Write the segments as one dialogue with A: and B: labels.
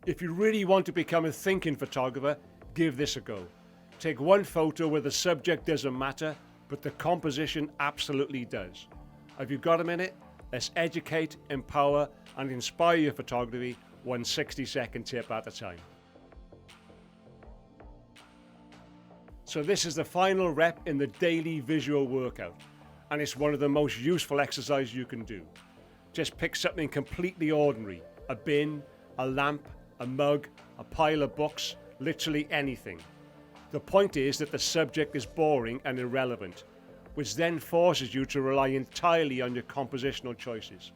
A: If you really want to become a thinking photographer, give this a go. Take one photo where the subject doesn't matter, but the composition absolutely does. Have you got a minute? Let's educate, empower, and inspire your photography, one 60-second tip at a time. So this is the final rep in the daily visual workout, and it's one of the most useful exercises you can do. Just pick something completely ordinary, a bin, a lamp, a mug, a pile of books, literally anything. The point is that the subject is boring and irrelevant, which then forces you to rely entirely on your compositional choices.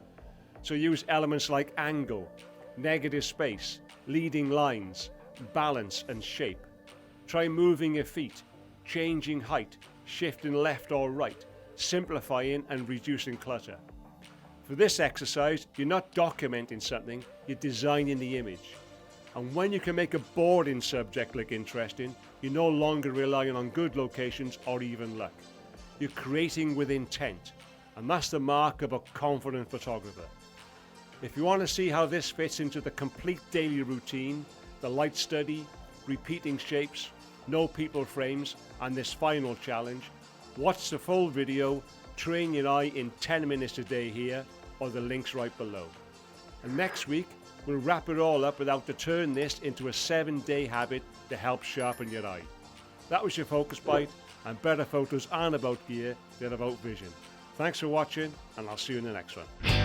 A: So use elements like angle, negative space, leading lines, balance and shape. Try moving your feet, changing height, shifting left or right, simplifying and reducing clutter. For this exercise, you're not documenting something, you're designing the image. And when you can make a boring subject look interesting, you're no longer relying on good locations or even luck. You're creating with intent, and that's the mark of a confident photographer. If you want to see how this fits into the complete daily routine, the light study, repeating shapes, no people frames, and this final challenge, watch the full video, train your eye in 10 minutes a day here, or the link's right below. And next week, we'll wrap it all up with how to turn this into a 7-day habit to help sharpen your eye. That was your Focus Bite, and better photos aren't about gear, they're about vision. Thanks for watching, and I'll see you in the next one.